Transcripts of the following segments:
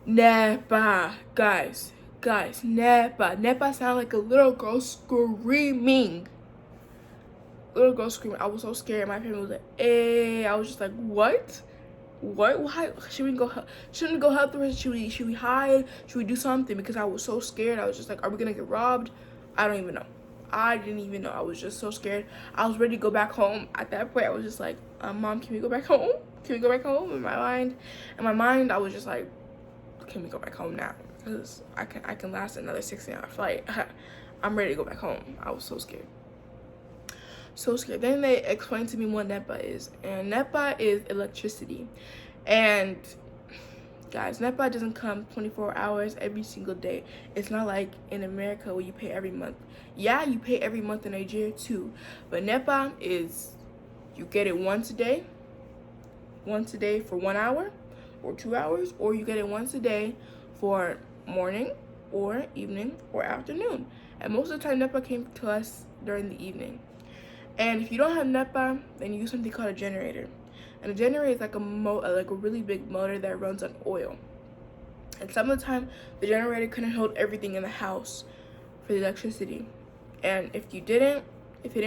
Nepa, guys, Nepa sounded like a little girl screaming. Little girl screaming. I was so scared. My family was like, "Hey!" I was just like, "What? What? Why? Should we go? Shouldn't we go help the rest? Should we hide? Should we do something?" Because I was so scared. I was just like, "Are we gonna get robbed?" I don't even know. I didn't even know. I was just so scared. I was ready to go back home. At that point, I was just like, "Mom, can we go back home? Can we go back home?" In my mind, I was just like, "Can we go back home now? Because I can last another 16-hour flight. I'm ready to go back home." I was so scared. So scared. Then they explained to me what NEPA is, and NEPA is electricity. And guys, NEPA doesn't come 24 hours every single day. It's not like in America where you pay every month. Yeah, you pay every month in Nigeria too, but NEPA is, you get it once a day for 1 hour or 2 hours, or you get it once a day for morning or evening or afternoon. And most of the time NEPA came to us during the evening. And if you don't have NEPA, then you use something called a generator. And a generator is like a really big motor that runs on oil. And some of the time, the generator couldn't hold everything in the house for the electricity. And if it didn't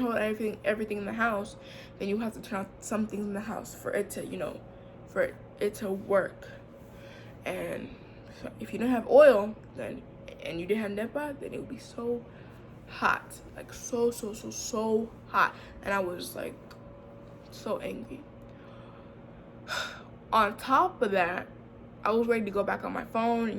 hold everything in the house, then you have to turn off some things in the house for it to work. And so if you don't have oil, and you didn't have NEPA, then it would be so hot, like so hot, and I was like so angry. On top of that, I was ready to go back on my phone,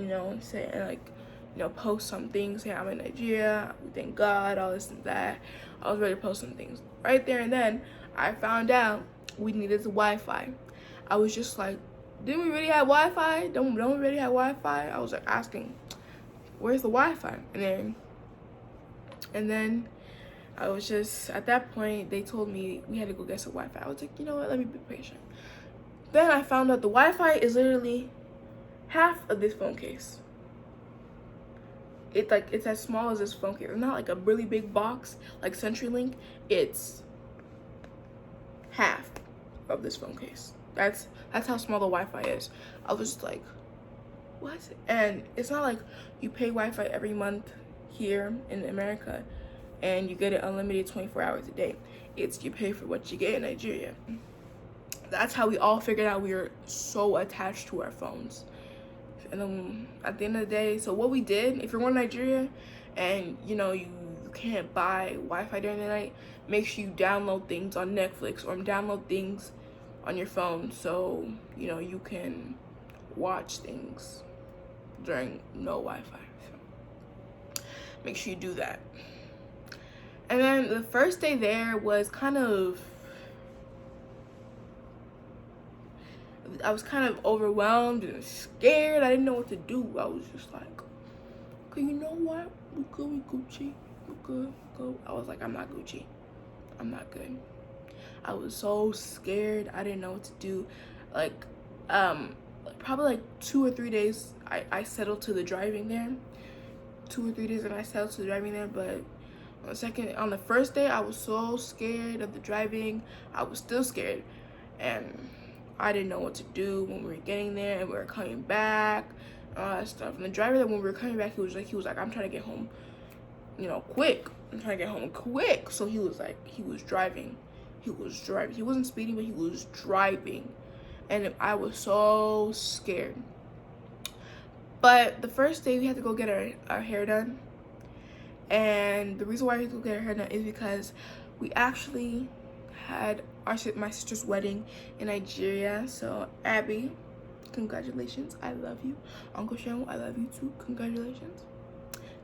post some things, say I'm in Nigeria, we thank God, all this and that. I was ready to post some things. Right there and then, I found out we needed the Wi-Fi. I was just like, didn't we already have Wi-Fi? Don't we already have Wi-Fi? I was like asking, where's the Wi-Fi? And then I was just, at that point, they told me we had to go get some Wi-Fi. I was like, you know what, let me be patient. Then I found out the Wi-Fi is literally half of this phone case. It's as small as this phone case. It's not like a really big box like CenturyLink. It's half of this phone case. That's how small the Wi-Fi is. I was just like, what? And it's not like you pay Wi-Fi every month here in America and you get it unlimited 24 hours a day. It's you pay for what you get in Nigeria. That's how we all figured out we were so attached to our phones. And then at the end of the day, so what we did, if you're going to Nigeria and you can't buy Wi-Fi during the night, make sure you download things on Netflix or download things on your phone so you can watch things during no Wi-Fi. So make sure you do that. And then the first day there was I was kind of overwhelmed and scared. I didn't know what to do. I was just like, okay, you know what? We good, we Gucci. We good, we good. I was like, I'm not Gucci. I'm not good. I was so scared. I didn't know what to do. Probably like 2 or 3 days, I settled to the driving there. 2 or 3 days and I settled to the driving there, but on the first day, I was so scared of the driving. I was still scared, and I didn't know what to do when we were getting there and we were coming back, all that stuff. And the driver, when we were coming back, he was like, I'm trying to get home, quick. I'm trying to get home quick. So he was driving. He wasn't speeding, but he was driving, and I was so scared. But the first day, we had to go get our hair done. And the reason why we could get her hair done is because we actually had my sister's wedding in Nigeria. So Abby, congratulations, I love you. Uncle Shamu, I love you too, congratulations.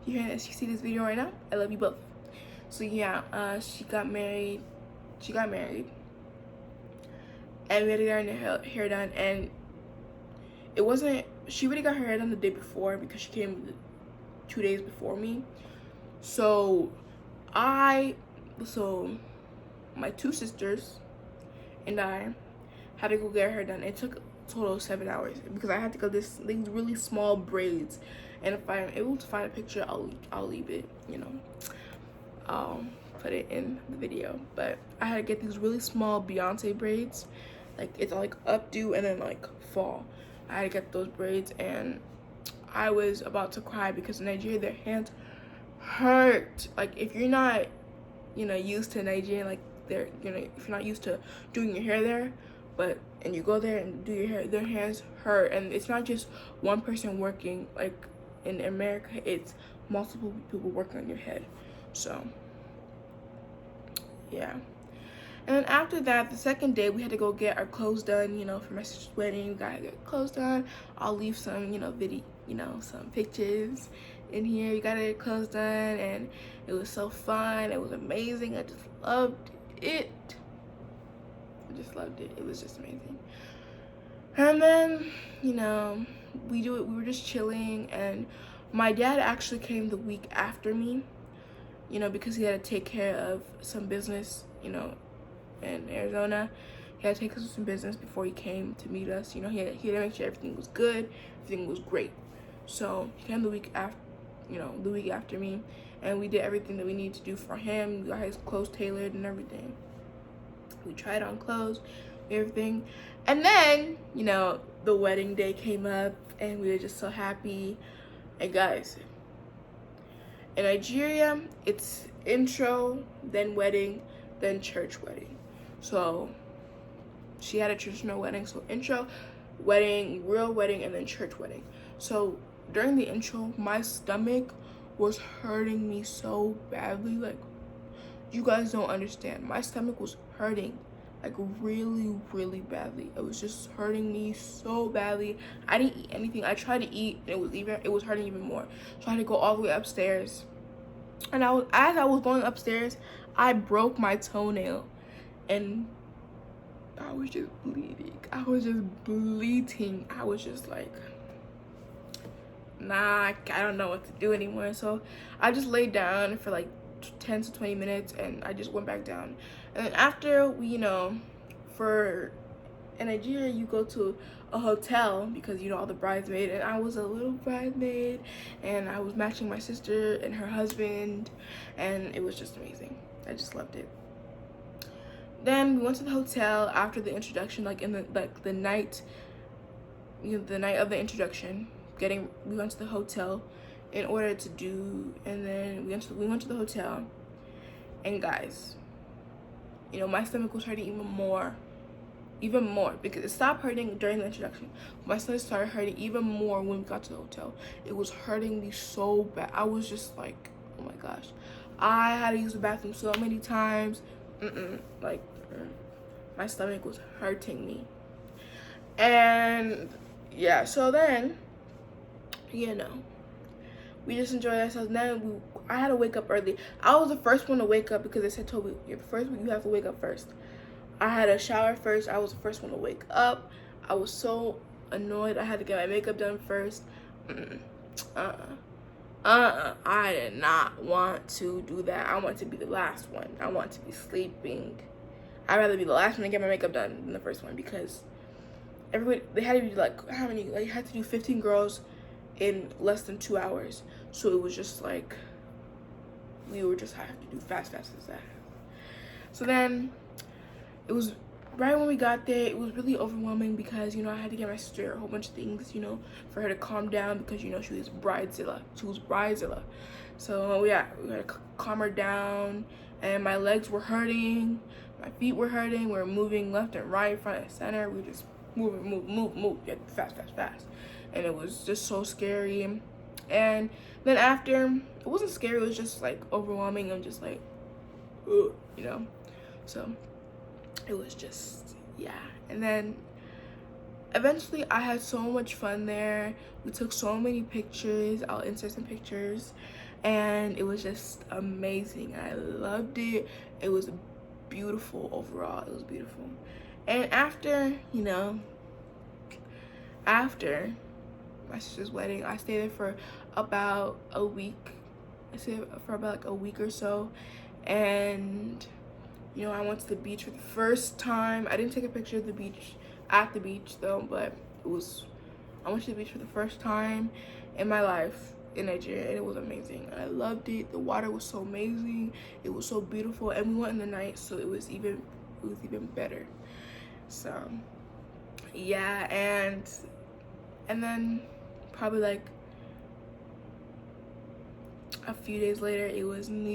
You see this video right now? I love you both. So yeah, she got married, and we had to get her hair done. And she already got her hair done the day before because she came 2 days before me. So my 2 sisters and I had to go get her hair done. It took a total of 7 hours because I had to go these really small braids. And if I'm able to find a picture, I'll leave it, I'll put it in the video. But I had to get these really small Beyonce braids. Like, it's like updo and then like fall. I had to get those braids, and I was about to cry because in Nigeria their hands hurt. Like if you're not, used to Nigeria, like they're, if you're not used to doing your hair there, and you go there and do your hair, their hands hurt. And it's not just one person working. Like in America, it's multiple people working on your head. So yeah. And then after that, the second day, we had to go get our clothes done, for my sister's wedding. We gotta get clothes done. I'll leave some, video, some pictures in here. We gotta get clothes done, and it was so fun. It was amazing. I just loved it. It was just amazing. And then, we were just chilling, and my dad actually came the week after me, because he had to take care of some business, in Arizona. He had to take us to some business before he came to meet us. He had to make sure everything was good, everything was great. So he came the week after me, and we did everything that we needed to do for him. We got his clothes tailored and everything. We tried on clothes, everything. And then, the wedding day came up, and we were just so happy. And guys, in Nigeria, it's intro, then wedding, then church wedding. So she had a traditional wedding, so intro, wedding, real wedding, and then church wedding. So during the intro, my stomach was hurting me so badly. Like, you guys don't understand. My stomach was hurting, like really, really badly. It was just hurting me so badly. I didn't eat anything. I tried to eat, and it was hurting even more. So I had to go all the way upstairs. And as I was going upstairs, I broke my toenail, and I was just bleeding. I was just bleeding. I was just like, nah, I don't know what to do anymore. So I just laid down for like 10 to 20 minutes, and I just went back down. And then after we, in Nigeria, you go to a hotel because, all the bridesmaid, and I was a little bridesmaid, and I was matching my sister and her husband, and it was just amazing. I just loved it. Then we went to the hotel after the introduction, like in the night, the night of the introduction. We went to the hotel in order to do, and then we went to the hotel, and guys, my stomach was hurting even more, because it stopped hurting during the introduction. My stomach started hurting even more when we got to the hotel. It was hurting me so bad. I was just like, oh my gosh. I had to use the bathroom so many times. My stomach was hurting me. And yeah, so then, we just enjoyed ourselves. Then I had to wake up early. I was the first one to wake up because they said, Toby, you're the first one, you have to wake up first. I had a shower first. I was the first one to wake up. I was so annoyed. I had to get my makeup done first. I did not want to do that. I want to be the last one. I want to be sleeping. I'd rather be the last one to get my makeup done than the first one, because they had to be like, how many? Like, you had to do 15 girls in less than 2 hours. So it was just like, we were just having to do fast as that. So then, it was right when we got there, it was really overwhelming because, I had to get my sister a whole bunch of things, for her to calm down, because, she was bridezilla. So, yeah, we had to calm her down, and my legs were hurting, my feet were hurting, we were moving left and right, front and center, we were just move, yeah, fast. And it was just so scary. And then after, it wasn't scary, it was just, like, overwhelming, and just, like, ugh, so it was just, yeah. And then eventually I had so much fun there. We took so many pictures. I'll insert some pictures, and it was just amazing. I loved it. It was beautiful overall. It was beautiful. And after my sister's wedding, I stayed there for about a week. I stayed for about like a week or so, and I went to the beach for the first time. I didn't take a picture of the beach at the beach though, but I went to the beach for the first time in my life in Nigeria, and it was amazing. I loved it. The water was so amazing. It was so beautiful, and we went in the night, so it was even better. So yeah, and then probably like a few days later it was New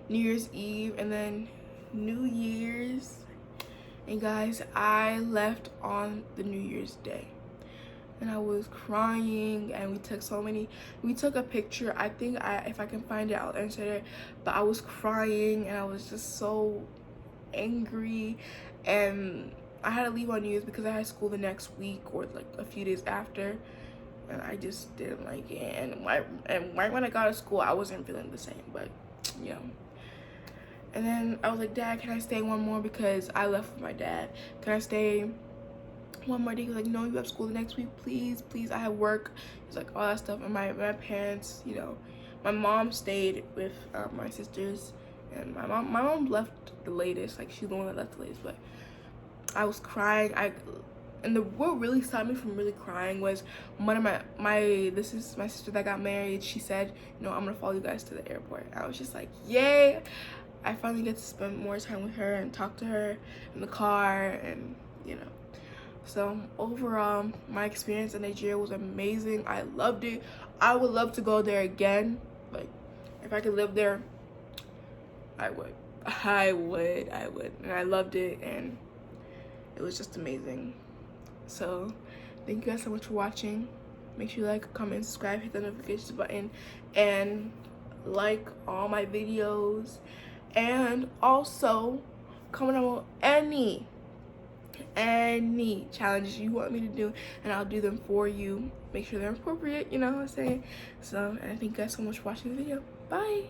Year's Eve, and then New Year's. And guys, I left on the New Year's Day and I was crying, and we took a picture. I think if I can find it, I'll insert it. But I was crying and I was just so angry, and I had to leave on New Year's because I had school the next week or like a few days after, and I just didn't like it. And right when I got to school, I wasn't feeling the same, but yeah. And then I was like, Dad, can I stay one more? Because I left with my dad. Can I stay one more day? He was like, no, you have school the next week, please, please. I have work. It's like all that stuff. And my parents, you know, my mom stayed with my sisters, and my mom left the latest. Like, she's the one that left the latest. But I was crying. And what really stopped me from really crying was one of this is my sister that got married. She said, you know, I'm gonna follow you guys to the airport. I was just like, yay, I finally get to spend more time with her and talk to her in the car, and you know. So overall, my experience in Nigeria was amazing. I loved it. I would love to go there again. Like, if I could live there, I would. And I loved it, and it was just amazing. So thank you guys so much for watching. Make sure you like, comment, subscribe, hit the notifications button, and like all my videos. And also comment on any challenges you want me to do, and I'll do them for you. Make sure they're appropriate, you know what I'm saying? So, and thank you guys so much for watching the video. Bye.